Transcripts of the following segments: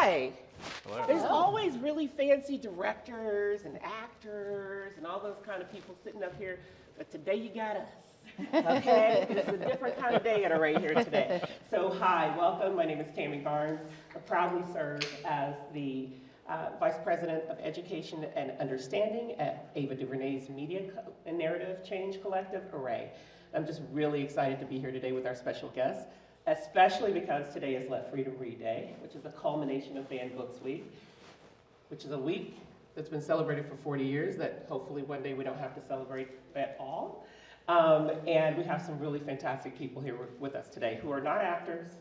Hi. Hello. There's always really fancy directors and actors and all those kind of people sitting up here, but today you got us, okay? It's a different kind of day at ARRAY here today. So hi, welcome. My name is Tammy Garnes. I proudly serve as the Vice President of Education and Understanding at Ava DuVernay's Media and Narrative Change Collective, ARRAY. I'm just really excited to be here today with our special guests, especially because today is Let Freedom Read Day, which is the culmination of Banned Books Week, which is a week that's been celebrated for 40 years that hopefully one day we don't have to celebrate at all. And we have some really fantastic people here with us today who are not actors,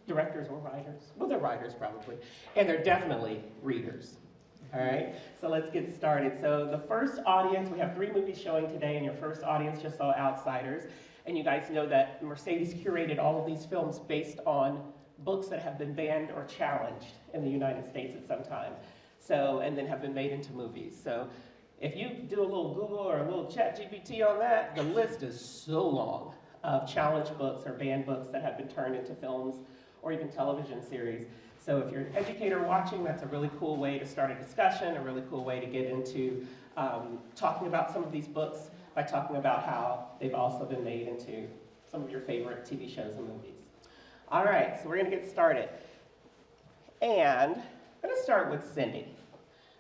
directors, or writers. Well, they're writers probably, and they're definitely readers. All right, so let's get started. So the first audience, we have 3 movies showing today, and your first audience just saw Outsiders. And you guys know that Mercedes curated all of these films based on books that have been banned or challenged in the United States at some time. So, and then have been made into movies. So if you do a little Google or a little ChatGPT on that, the list is so long of challenged books or banned books that have been turned into films or even television series. So if you're an educator watching, that's a really cool way to start a discussion, a really cool way to get into talking about some of these books by talking about how they've also been made into some of your favorite TV shows and movies. All right, so we're gonna get started. And I'm gonna start with Cindy,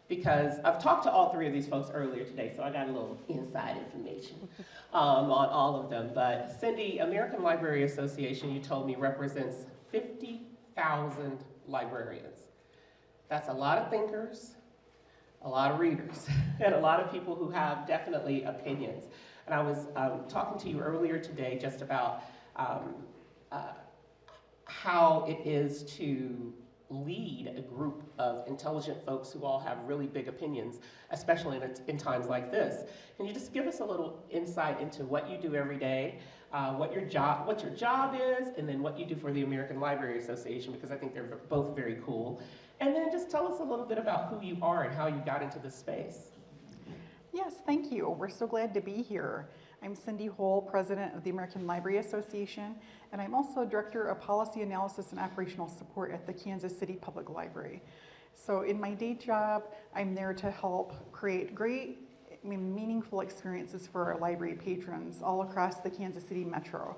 because I've talked to all 3 of these folks earlier today, so I got a little inside information on all of them. But Cindy, American Library Association, you told me, represents 50,000 librarians. That's a lot of thinkers, a lot of readers, and a lot of people who have definitely opinions. And I was talking to you earlier today just about how it is to lead a group of intelligent folks who all have really big opinions, especially in times like this. Can you just give us a little insight into what you do every day, what your job is, and then what you do for the American Library Association, because I think they're both very cool. And then just tell us a little bit about who you are and how you got into this space. Yes, thank you. We're so glad to be here. I'm Cindy Hohl, President of the American Library Association, and I'm also Director of Policy Analysis and Operational Support at the Kansas City Public Library. So in my day job, I'm there to help create great, meaningful experiences for our library patrons all across the Kansas City metro.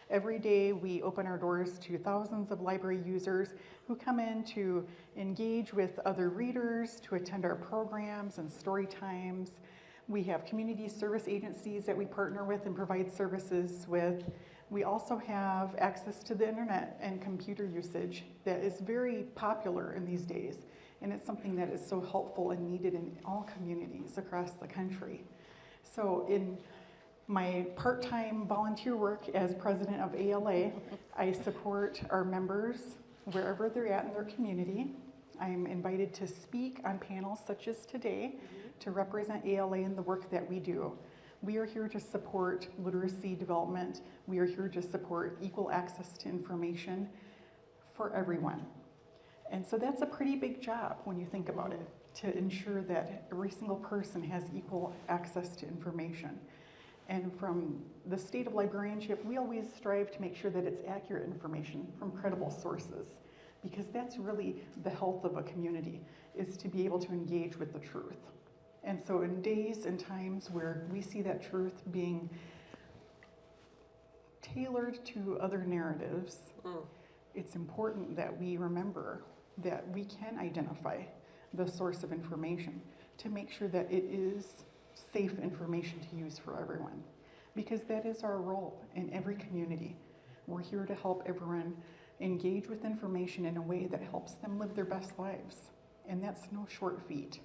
Every day we open our doors to thousands of library users who come in to engage with other readers, to attend our programs and story times. We have community service agencies that we partner with and provide services with. We also have access to the internet and computer usage that is very popular in these days. And it's something that is so helpful and needed in all communities across the country. So in my part-time volunteer work as president of ALA, I support our members wherever they're at in their community. I'm invited to speak on panels such as today to represent ALA in the work that we do. We are here to support literacy development. We are here to support equal access to information for everyone. And so that's a pretty big job when you think about it, to ensure that every single person has equal access to information. And from the state of librarianship, we always strive to make sure that it's accurate information from credible sources, because that's really the health of a community, is to be able to engage with the truth. And so in days and times where we see that truth being tailored to other narratives, it's important that we remember that we can identify the source of information to make sure that it is safe information to use for everyone, because that is our role in every community. We're here to help everyone engage with information in a way that helps them live their best lives, and that's no short feat.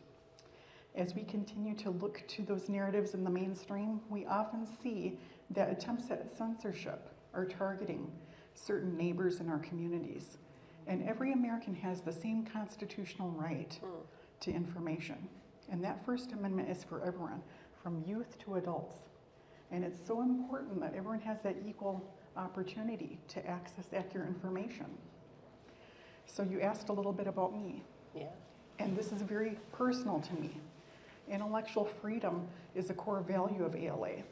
As we continue to look to those narratives in the mainstream, we often see that attempts at censorship are targeting certain neighbors in our communities. And every American has the same constitutional right to information. And that First Amendment is for everyone, from youth to adults. And it's so important that everyone has that equal opportunity to access accurate information. So you asked a little bit about me. Yeah. And this is very personal to me. Intellectual freedom is a core value of ALA.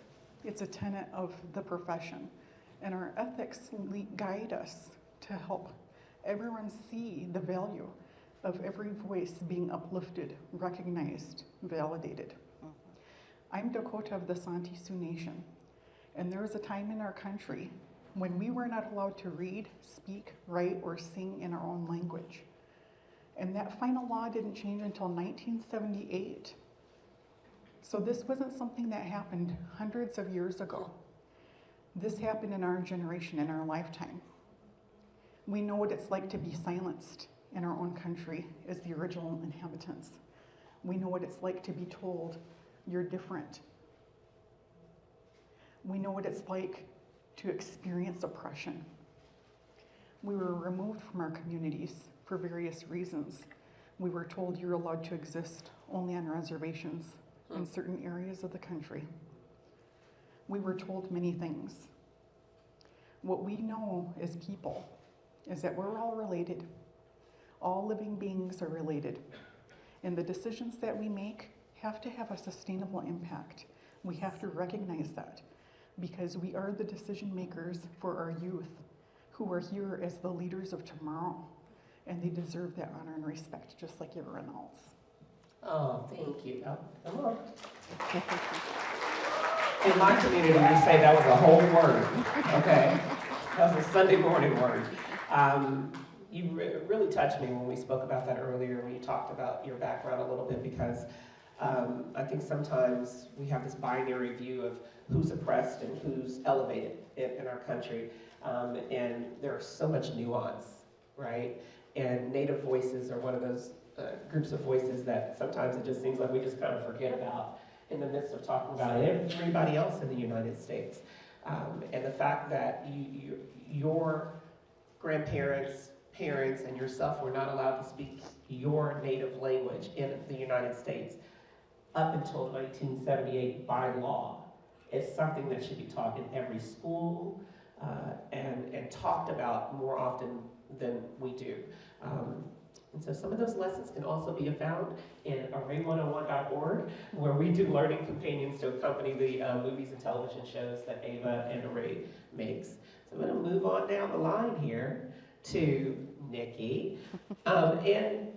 It's a tenet of the profession. And our ethics guide us to help everyone see the value of every voice being uplifted, recognized, validated. I'm Dakota of the Santee Sioux Nation, and there was a time in our country when we were not allowed to read, speak, write, or sing in our own language. And that final law didn't change until 1978. So this wasn't something that happened hundreds of years ago. This happened in our generation, in our lifetime. We know what it's like to be silenced in our own country as the original inhabitants. We know what it's like to be told, you're different. We know what it's like to experience oppression. We were removed from our communities for various reasons. We were told you're allowed to exist only on reservations in certain areas of the country. We were told many things. What we know as people is that we're all related. All living beings are related. And the decisions that we make have to have a sustainable impact. We have to recognize that because we are the decision makers for our youth who are here as the leaders of tomorrow. And they deserve that honor and respect just like everyone else. Oh, thank you. Come on. In my community, we say that was a whole word, okay? That was a Sunday morning word. You really touched me when we spoke about that earlier, when you talked about your background a little bit, because I think sometimes we have this binary view of who's oppressed and who's elevated in our country, and there's so much nuance, right? And Native voices are one of those groups of voices that sometimes it just seems like we just kind of forget about in the midst of talking about everybody else in the United States. And the fact that your grandparents, parents, and yourself were not allowed to speak your native language in the United States up until 1978 by law is something that should be taught in every school and talked about more often than we do. And so some of those lessons can also be found in ARRAY101.org, where we do learning companions to accompany the movies and television shows that Ava and ARRAY makes. So I'm going to move on down the line here to Nikki. And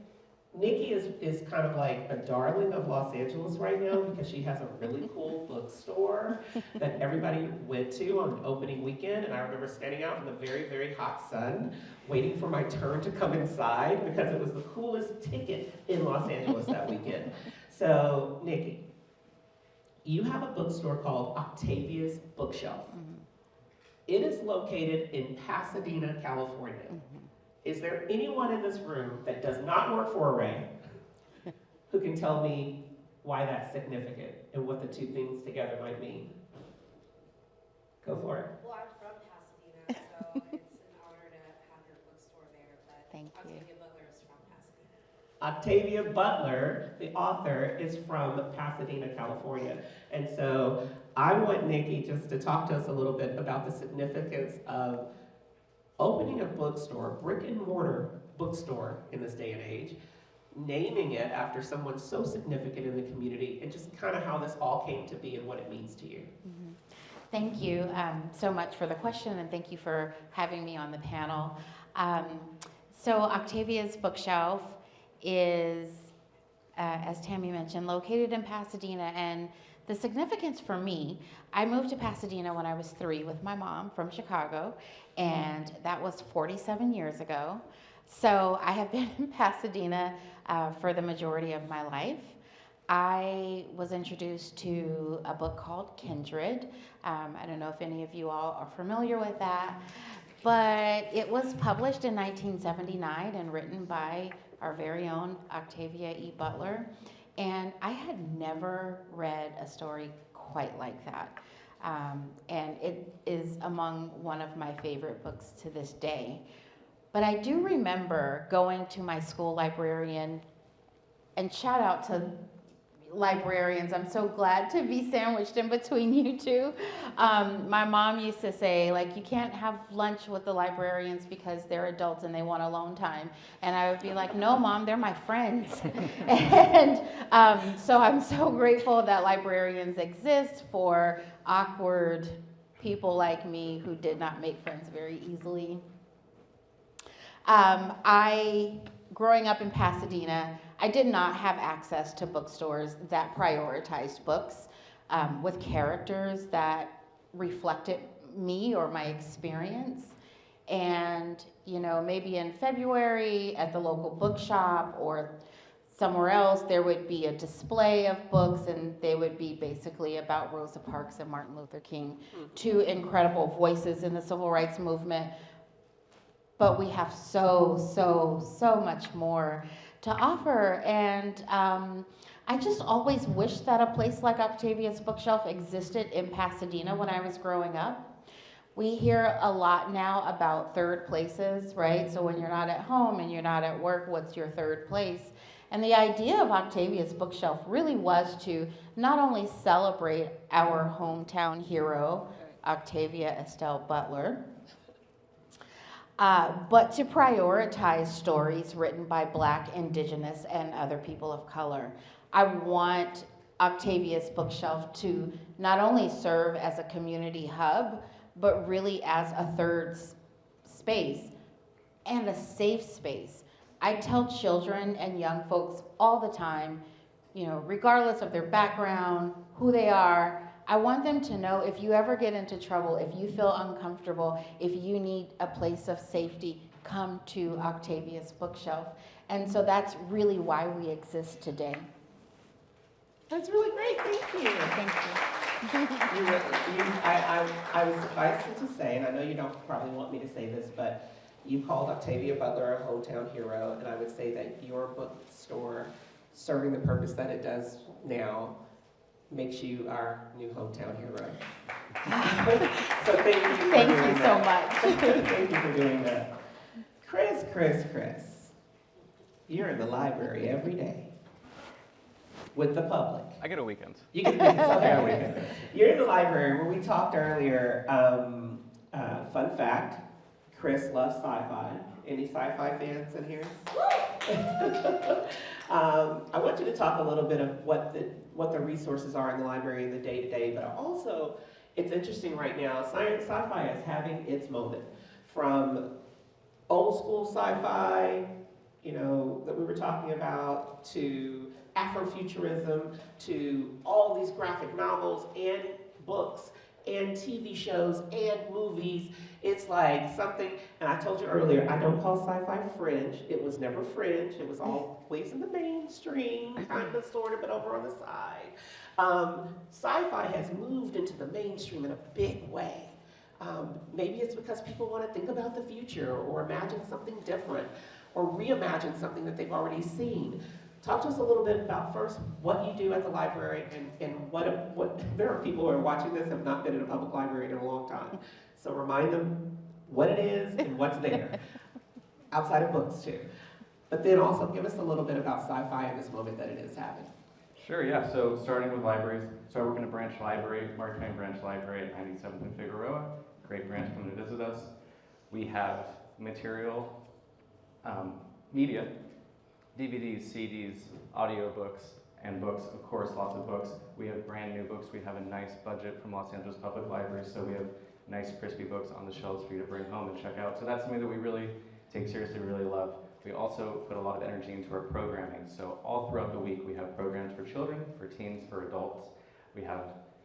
Nikki is kind of like a darling of Los Angeles right now because she has a really cool bookstore that everybody went to on opening weekend. And I remember standing out in the very, very hot sun, waiting for my turn to come inside because it was the coolest ticket in Los Angeles that weekend. So, Nikki, you have a bookstore called Octavia's Bookshelf. It is located in Pasadena, California. Is there anyone in this room that does not work for ARRAY who can tell me why that's significant and what the two things together might mean? Go for it. Well, I'm from Pasadena, so it's an honor to have your bookstore there, but Thank you. Octavia Butler is from Pasadena. Octavia Butler, the author, is from Pasadena, California. And so I want Nikki just to talk to us a little bit about the significance of opening a bookstore, brick and mortar bookstore in this day and age, naming it after someone so significant in the community, and just kind of how this all came to be and what it means to you. Thank you so much for the question, and thank you for having me on the panel. So Octavia's Bookshelf is, as Tammy mentioned, located in Pasadena, and the significance for me, I moved to Pasadena when I was 3 with my mom from Chicago, and that was 47 years ago. So I have been in Pasadena for the majority of my life. I was introduced to a book called Kindred. I don't know if any of you all are familiar with that, but it was published in 1979 and written by our very own Octavia E. Butler. And I had never read a story quite like that. And it is among one of my favorite books to this day. But I do remember going to my school librarian, and shout out to librarians. I'm so glad to be sandwiched in between you two. My mom used to say, like, you can't have lunch with the librarians because they're adults and they want alone time. And I would be like, no, Mom, they're my friends. And so I'm so grateful that librarians exist for awkward people like me who did not make friends very easily. I growing up in Pasadena, I did not have access to bookstores that prioritized books with characters that reflected me or my experience. And, you know, maybe in February at the local bookshop or somewhere else, there would be a display of books, and they would be basically about Rosa Parks and Martin Luther King, two incredible voices in the civil rights movement. But we have so much more to offer. And I just always wished that a place like Octavia's Bookshelf existed in Pasadena when I was growing up. We hear a lot now about third places, right? So when you're not at home and you're not at work, what's your third place? And the idea of Octavia's Bookshelf really was to not only celebrate our hometown hero, Octavia Estelle Butler, but to prioritize stories written by Black, Indigenous, and other people of color. I want Octavia's Bookshelf to not only serve as a community hub, but really as a third space and a safe space. I tell children and young folks all the time, you know, regardless of their background, who they are, I want them to know if you ever get into trouble, if you feel uncomfortable, if you need a place of safety, come to Octavia's Bookshelf. And so that's really why we exist today. That's really great, thank you. Thank you. I was suffice it to say, and I know you don't probably want me to say this, but you called Octavia Butler a hometown hero, and I would say that your bookstore, serving the purpose that it does now, makes you our new hometown hero. So thank you for Thank doing you so that. much. Thank you for doing that. Chris, you're in the library every day with the public. I get a weekend. You get a weekend. You're in the library where we talked earlier. Fun fact, Chris loves sci-fi. Any sci-fi fans in here? I want you to talk a little bit of what the resources are in the library in the day-to-day, but also, it's interesting right now, sci-fi is having its moment. From old school sci-fi, you know, that we were talking about, to Afrofuturism, to all these graphic novels and books and TV shows and movies. It's like something, and I told you earlier, I don't call sci-fi fringe. It was never fringe. It was always in the mainstream, kind of, sort of, but over on the side. Sci-fi has moved into the mainstream in a big way. Maybe it's because people want to think about the future or imagine something different or reimagine something that they've already seen. Talk to us a little bit about first what you do at the library and what there are people who are watching this have not been in a public library in a long time. So remind them what it is and what's there, outside of books too. But then also give us a little bit about sci-fi in this moment that it is having. Sure, yeah. So starting with libraries. So I work in a branch library, Mark Twain Branch Library at 97th and Figueroa. Great branch, come to visit us. We have material, media, DVDs, CDs, audiobooks, and books, of course, lots of books. We have brand new books. We have a nice budget from Los Angeles Public Library, so we have nice crispy books on the shelves for you to bring home and check out. So that's something that we really take seriously, we really love. We also put a lot of energy into our programming. So all throughout the week, we have programs for children, for teens, for adults. We have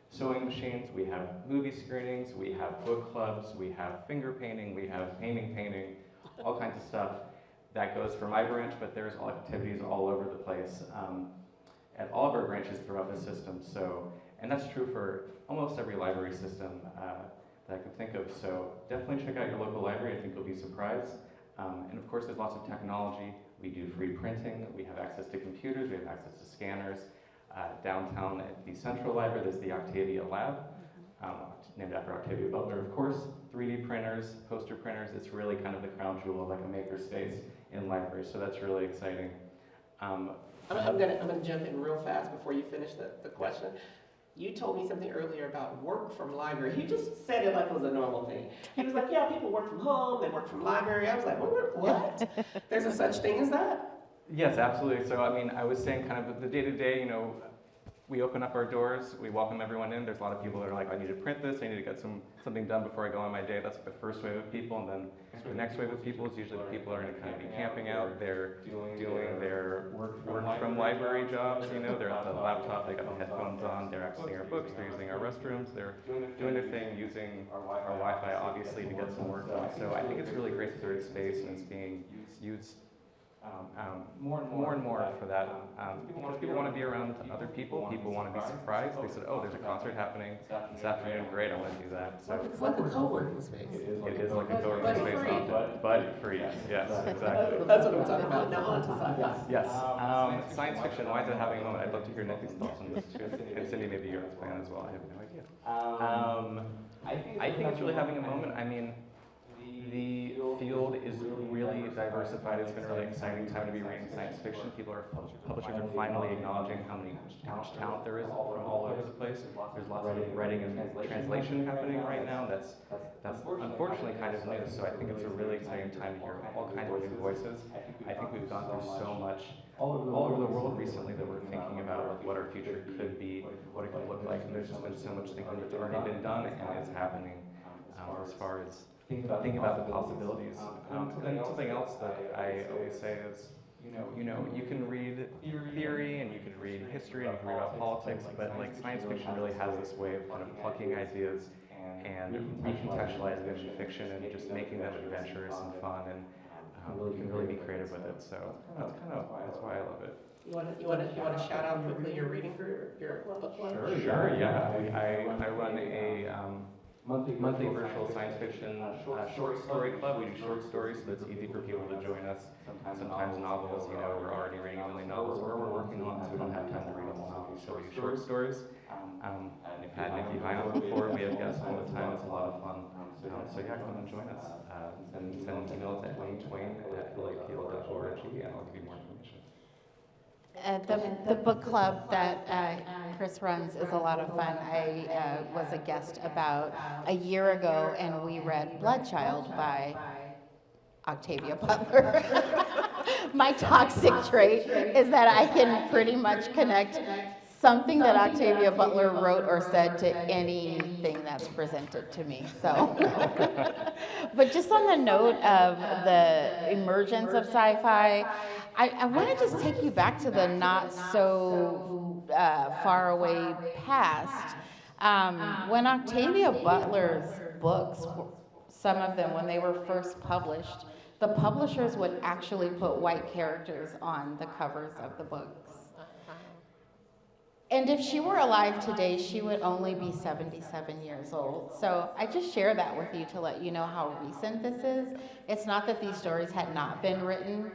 sewing machines, we have movie screenings, we have book clubs, we have finger painting, we have painting, all kinds of stuff. That goes for my branch, but there's activities all over the place at all of our branches throughout the system. So, and that's true for almost every library system that I can think of. So definitely check out your local library. I think you'll be surprised. And of course, there's lots of technology. We do free printing. We have access to computers. We have access to scanners. Downtown at the Central Library, there's the Octavia Lab, named after Octavia Butler, of course. 3D printers, poster printers. It's really kind of the crown jewel of like a maker space in libraries. So that's really exciting. I'm gonna jump in real fast before you finish the question. You told me something earlier about work from library. He just said it like it was a normal thing. He was like, yeah, people work from home, they work from library. I was like, what? There's a such thing as that? Yes, absolutely. So I mean, I was saying kind of the day-to-day, you know, we open up our doors, we welcome everyone in. There's a lot of people that are like, I need to print this, I need to get something done before I go on my day. That's like the first wave of people, and then the next wave of people is usually the people are going to kind of be camping out. They're doing their work from library jobs, you know, they're at the laptop, they got the headphones on, they're accessing our books, they're using our restrooms, they're doing their thing, using our Wi-Fi obviously to get some work done. So I think it's a really great third space, and it's being used more and more for that, because people want to be around other people. People want to be surprised. They said, "Oh, there's a concert happening this afternoon. Great, I want to do that." So It's like a co-working space. it is like a co-working space, but free. Yes, exactly. That's what I'm talking about. Now on to sci-fi. Yes. Science fiction. Why is it having a moment? I'd love to hear Nikki's thoughts on this too, and Cindy, maybe you're a fan as well. I have no idea. I think it's really having a moment. I mean, the field is really diversified. It's been a really exciting time to be reading science fiction. Publishers are finally acknowledging how much talent there is from all over the place. There's lots of writing and translation happening right now. That's unfortunately kind of new. So I think it's a really exciting time to hear all kinds of new voices. I think we've gone through so much all over the world recently that we're thinking about what our future could be, what it could look like. And there's just been so much thinking that's already been done and is happening as far as thinking about the possibilities. And something else that I always say is, you can read theory and you can read history and you can read about politics, but like science fiction really has this way of kind of plucking ideas and recontextualizing it in fiction and just making them adventurous and fun, and you can really be creative with it. So that's why I love it. You want to shout out quickly your reading group, your book club? Sure. Yeah. I run a monthly virtual science fiction short story club. We do short stories, so it's easy for people to join us. Sometimes novels, we're already reading a million novels, or we're working on, so we don't have time to read all the novels. So we do short stories. I've had Nikki Hohl before. We have guests all the time. It's a lot of fun. So yeah, come and join us. Send emails at wayne@twain@philadelphia.org, and I'll give you more information. The book club that Chris runs is a lot of fun. I was a guest about a year ago, and we read Bloodchild by Octavia Butler. My toxic trait is that I can pretty much connect something that Octavia Butler wrote or said to anything that's presented to me. So, but just on the note of the emergence of sci-fi, I want to just take you back to the not so far away past. When Octavia Butler's books, some of them, when they were first published, the publishers would actually put white characters on the covers of the books. And if she were alive today, she would only be 77 years old. So I just share that with you to let you know how recent this is. It's not that these stories had not been written.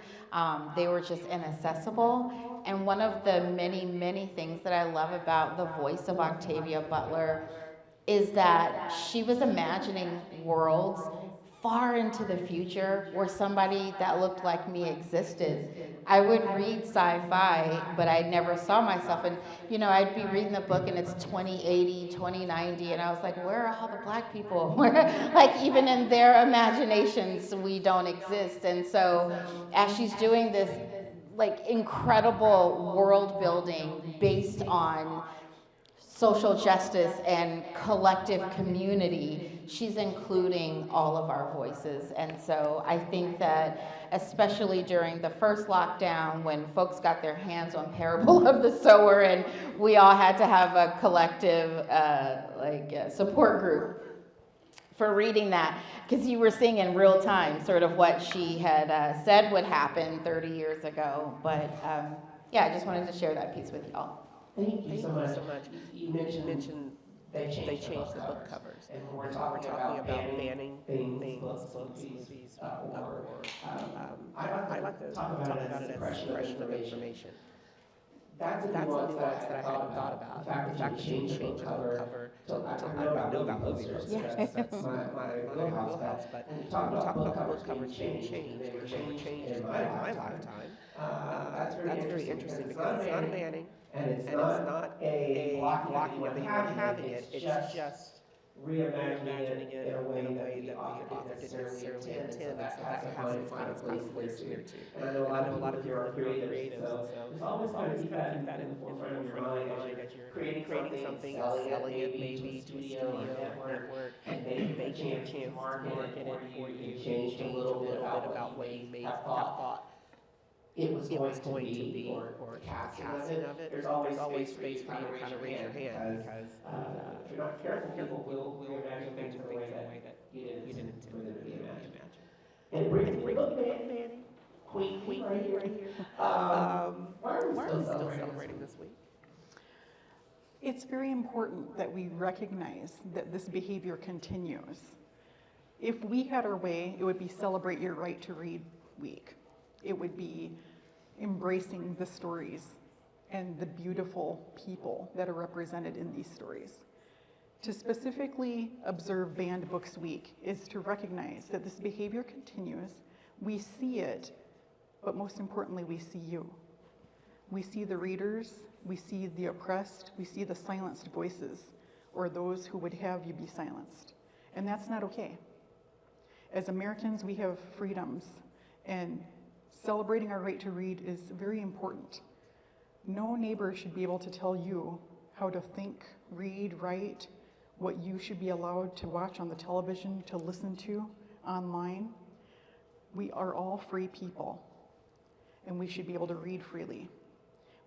They were just inaccessible. And one of the many, many things that I love about the voice of Octavia Butler is that she was imagining worlds far into the future where somebody that looked like me existed. I would read sci-fi, but I never saw myself. And, I'd be reading the book and it's 2080, 2090, and I was like, where are all the black people? Like, even in their imaginations, we don't exist. And so as she's doing this, like, incredible world building based on social justice and collective community, she's including all of our voices. And so I think that especially during the first lockdown, when folks got their hands on Parable of the Sower and we all had to have a collective support group for reading that, because you were seeing in real time sort of what she had said would happen 30 years ago. But I just wanted to share that piece with y'all. Thank you so much. You mentioned they changed the book covers, and we're talking about banning things, books, movies, or I like to talk about it as suppression of information. That's a nuance that I hadn't thought about. The fact that you change a book cover, I know about movie books, because that's my wheelhouse, but when you talk about book covers being changed, or they were changed in my lifetime, that's very interesting, because it's not a banning, and it's not a blocking of anyone having it. It's just reimagining it in a way that the author didn't necessarily intend, so that has to find its place here too. And I know a lot of people are creative, so just always kind of keep that in the forefront of your mind as you're creating something, selling it maybe to a studio network, and they can chance to market it for you, change a little bit about what you may have thought it was going to be, or the casting of it. There's always space for you to kind of raise your hand, because if you're not careful, people will imagine things in a way that you didn't intend for them to be imagined. And it brings me, look, Manny, Queen right here. Why are we still celebrating this week? It's very important that we recognize that this behavior continues. If we had our way, it would be Celebrate Your Right to Read Week. It would be embracing the stories and the beautiful people that are represented in these stories. To specifically observe Banned Books Week is to recognize that this behavior continues. We see it, but most importantly, we see you. We see the readers, we see the oppressed, we see the silenced voices, or those who would have you be silenced. And that's not okay. As Americans, we have freedoms, and celebrating our right to read is very important. No neighbor should be able to tell you how to think, read, write, what you should be allowed to watch on the television, to listen to online. We are all free people, and we should be able to read freely.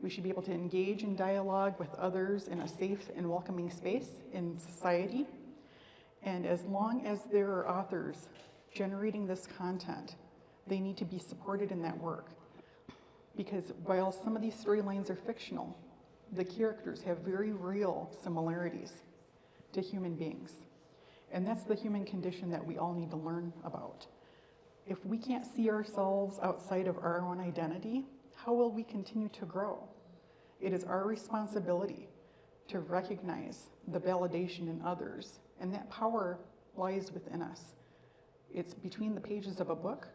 We should be able to engage in dialogue with others in a safe and welcoming space in society. And as long as there are authors generating this content, they need to be supported in that work. Because while some of these storylines are fictional, the characters have very real similarities to human beings. And that's the human condition that we all need to learn about. If we can't see ourselves outside of our own identity, how will we continue to grow? It is our responsibility to recognize the validation in others, and that power lies within us. It's between the pages of a book,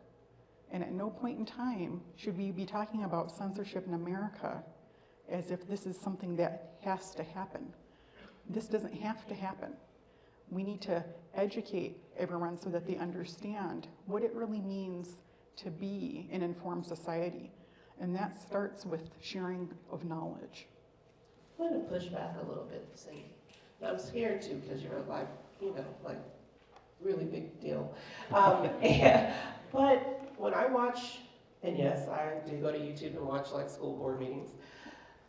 and at no point in time should we be talking about censorship in America as if this is something that has to happen. This doesn't have to happen. We need to educate everyone so that they understand what it really means to be an informed society. And that starts with sharing of knowledge. I'm going to push back a little bit, Cindy. I'm scared too, because you're like, really big deal. But when I watch, and yes, I do go to YouTube and watch like school board meetings.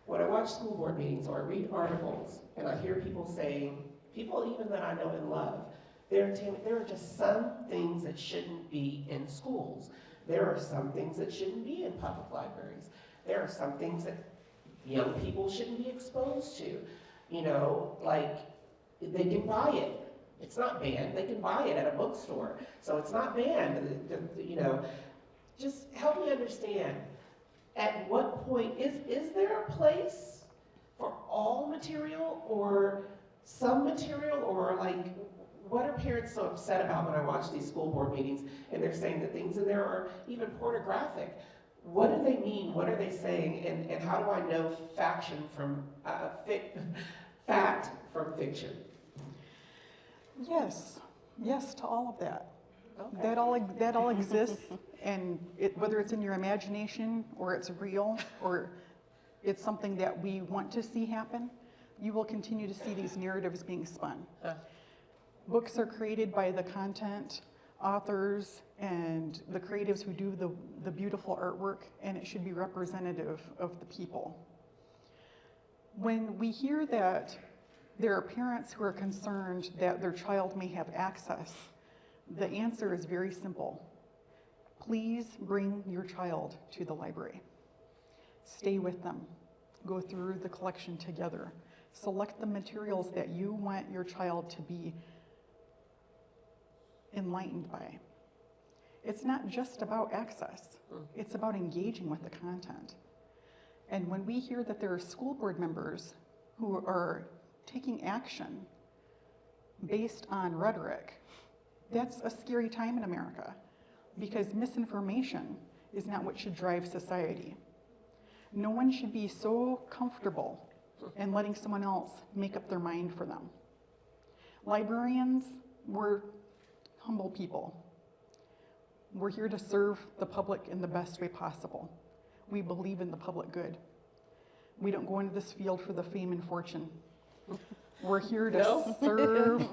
When I watch school board meetings or I read articles and I hear people saying, people even that I know and love, there are just some things that shouldn't be in schools. There are some things that shouldn't be in public libraries. There are some things that young people shouldn't be exposed to. Like they can buy it. It's not banned. They can buy it at a bookstore. So it's not banned. Just help me understand. At what point, is there a place for all material or some material, or like, what are parents so upset about when I watch these school board meetings and they're saying that things in there are even pornographic? What do they mean? What are they saying? And how do I know fact from fiction? Yes to all of that. Okay. That all exists, and whether it's in your imagination or it's real or it's something that we want to see happen, you will continue to see these narratives being spun. Books are created by the content authors and the creatives who do the beautiful artwork, and it should be representative of the people. When we hear that there are parents who are concerned that their child may have access, the answer is very simple. Please bring your child to the library. Stay with them. Go through the collection together. Select the materials that you want your child to be enlightened by. It's not just about access. It's about engaging with the content. And when we hear that there are school board members who are taking action based on rhetoric, that's a scary time in America, because misinformation is not what should drive society. No one should be so comfortable in letting someone else make up their mind for them. Librarians, we're humble people. We're here to serve the public in the best way possible. We believe in the public good. We don't go into this field for the fame and fortune. We're here to serve.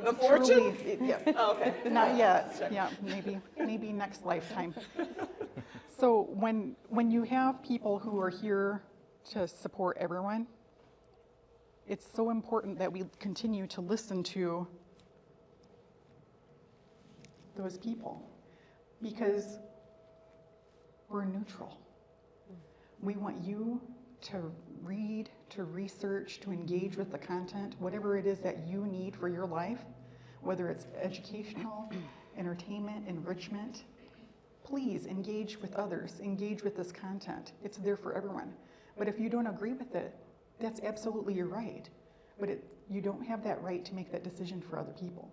The fortune? Yeah. Oh, okay. Not yet. Yeah, maybe next lifetime. So when you have people who are here to support everyone, it's so important that we continue to listen to those people, because we're neutral. We want you to read, to research, to engage with the content, whatever it is that you need for your life, whether it's educational, entertainment, enrichment. Please engage with others, engage with this content. It's there for everyone. But if you don't agree with it, that's absolutely your right. But you don't have that right to make that decision for other people.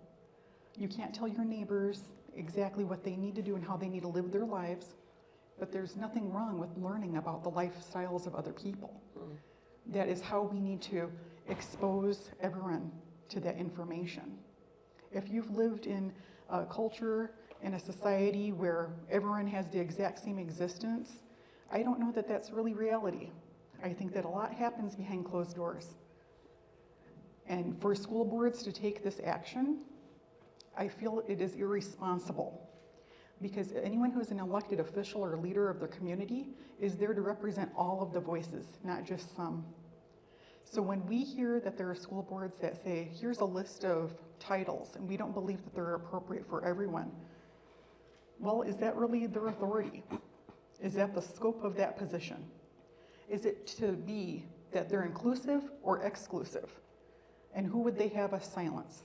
You can't tell your neighbors exactly what they need to do and how they need to live their lives, but there's nothing wrong with learning about the lifestyles of other people. That is how we need to expose everyone to that information. If you've lived in a culture, in a society where everyone has the exact same existence, I don't know that that's really reality. I think that a lot happens behind closed doors. And for school boards to take this action, I feel it is irresponsible, because anyone who's an elected official or leader of their community is there to represent all of the voices, not just some. So when we hear that there are school boards that say, here's a list of titles, and we don't believe that they're appropriate for everyone, well, is that really their authority? Is that the scope of that position? Is it to be that they're inclusive or exclusive? And who would they have us silence?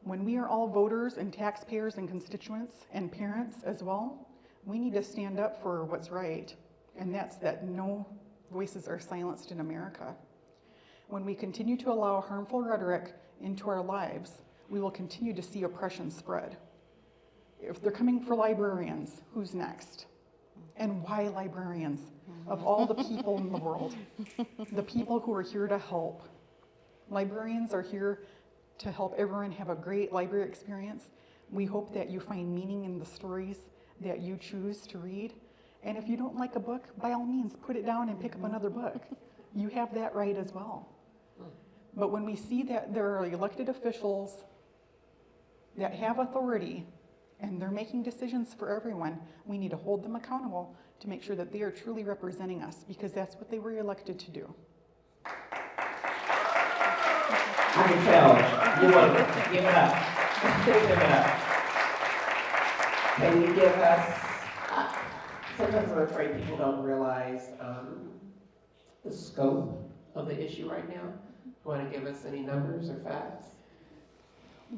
When we are all voters and taxpayers and constituents and parents as well, we need to stand up for what's right, and that's that no voices are silenced in America. When we continue to allow harmful rhetoric into our lives, we will continue to see oppression spread. If they're coming for librarians, who's next? And why librarians? Of all the people in the world, the people who are here to help. Librarians are here to help everyone have a great library experience. We hope that you find meaning in the stories that you choose to read. And if you don't like a book, by all means, put it down and pick up another book. You have that right as well. But when we see that there are elected officials that have authority and they're making decisions for everyone, we need to hold them accountable to make sure that they are truly representing us, because that's what they were elected to do. I can tell you want to give it up. Give it up. Can you give us, sometimes I'm afraid people don't realize the scope of the issue right now. Want to give us any numbers or facts?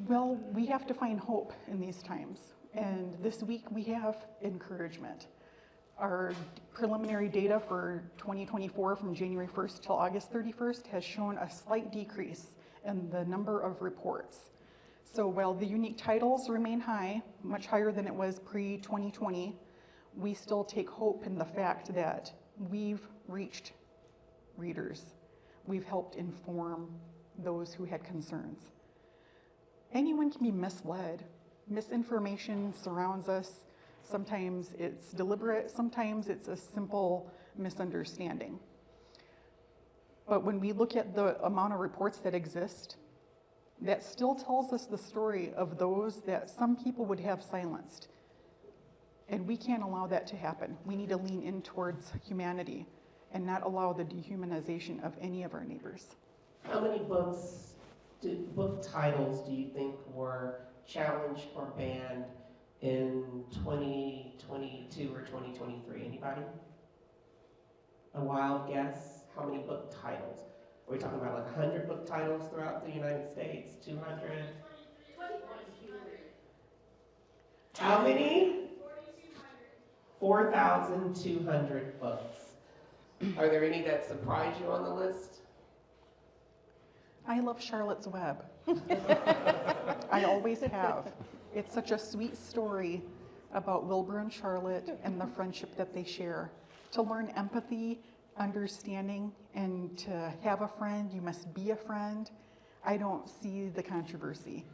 Well, we have to find hope in these times. And this week we have encouragement. Our preliminary data for 2024 from January 1st till August 31st has shown a slight decrease in the number of reports. So while the unique titles remain high, much higher than it was pre-2020, we still take hope in the fact that we've reached readers. We've helped inform those who had concerns. Anyone can be misled. Misinformation surrounds us. Sometimes it's deliberate, sometimes it's a simple misunderstanding. But when we look at the amount of reports that exist, that still tells us the story of those that some people would have silenced. And we can't allow that to happen. We need to lean in towards humanity and not allow the dehumanization of any of our neighbors. How many book titles do you think were challenged or banned in 2022 or 2023? Anybody? A wild guess? How many book titles? Are we talking about like 100 book titles throughout the United States? 200? 2200. How many? 4,200 books. Are there any that surprise you on the list? I love Charlotte's Web. I always have. It's such a sweet story about Wilbur and Charlotte and the friendship that they share. To learn empathy, understanding, and to have a friend, you must be a friend. I don't see the controversy.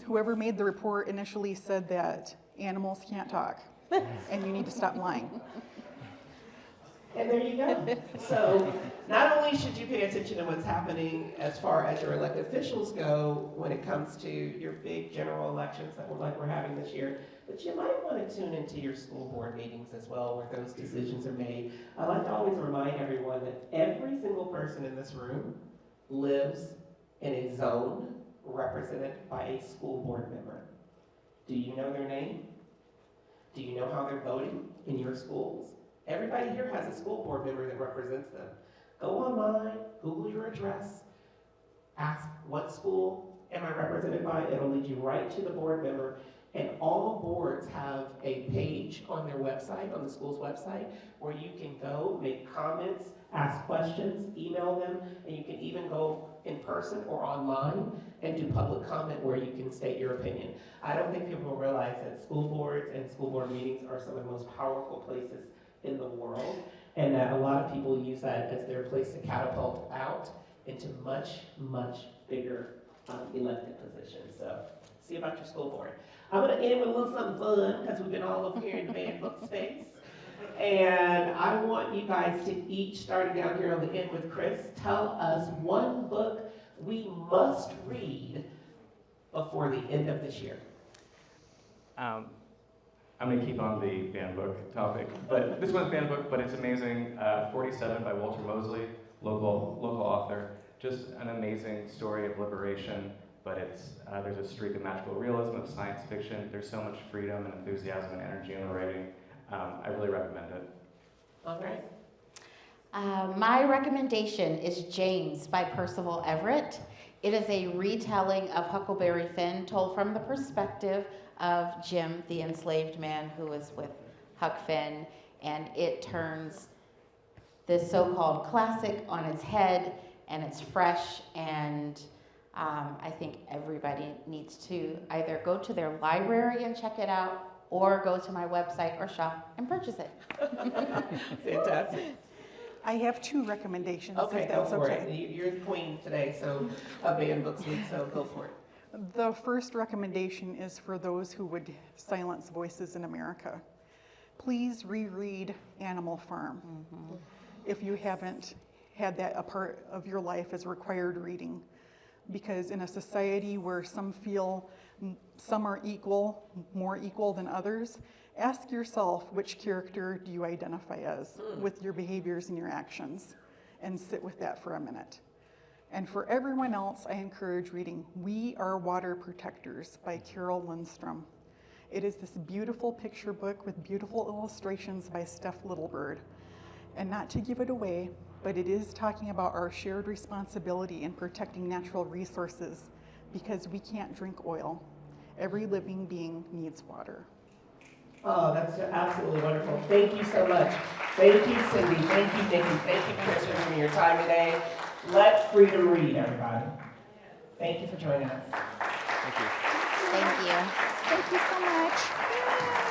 Whoever made the report initially said that animals can't talk, and you need to stop lying. And there you go. So not only should you pay attention to what's happening as far as your elected officials go when it comes to your big general elections that we're having this year, but you might want to tune into your school board meetings as well, where those decisions are made. I like to always remind everyone that every single person in this room lives in a zone represented by a school board member. Do you know their name? Do you know how they're voting in your schools? Everybody here has a school board member that represents them. Go online, Google your address, ask what school am I represented by. It'll lead you right to the board member. And all boards have a page on their website, on the school's website, where you can go, make comments, ask questions, email them, and you can even go in person or online and do public comment where you can state your opinion. I don't think people realize that school boards and school board meetings are some of the most powerful places in the world, and that a lot of people use that as their place to catapult out into much, much bigger elected positions. So see about your school board. I'm going to end with a little something fun, because we've been all over here in the banned book space. And I want you guys to each, starting down here on the end with Chris, tell us one book we must read before the end of this year. I'm going to keep on the banned book topic, but this one's banned book, but it's amazing. 47 by Walter Mosley, local author. Just an amazing story of liberation, but there's a streak of magical realism, of science fiction. There's so much freedom and enthusiasm and energy in the writing. I really recommend it. All right. My recommendation is James by Percival Everett. It is a retelling of Huckleberry Finn told from the perspective of Jim, the enslaved man who was with Huck Finn, and it turns this so-called classic on its head, and it's fresh, and I think everybody needs to either go to their library and check it out, or go to my website or shop and purchase it. Fantastic. I have two recommendations, Okay, if go that's for okay. it. You're the queen today, so of banned books week, so go for it. The first recommendation is for those who would silence voices in America. Please reread Animal Farm. If you haven't had that a part of your life as required reading. Because in a society where some feel some are equal, more equal than others, ask yourself, which character do you identify as with your behaviors and your actions, and sit with that for a minute. And for everyone else, I encourage reading We Are Water Protectors by Carol Lindstrom. It is this beautiful picture book with beautiful illustrations by Steph Littlebird. And not to give it away, but it is talking about our shared responsibility in protecting natural resources, because we can't drink oil. Every living being needs water. Oh, that's absolutely wonderful. Thank you so much. Thank you, Cindy. Thank you, Nikki. Thank you, Chris, for giving me your time today. Let freedom read, everybody. Thank you for joining us. Thank you. Thank you so much.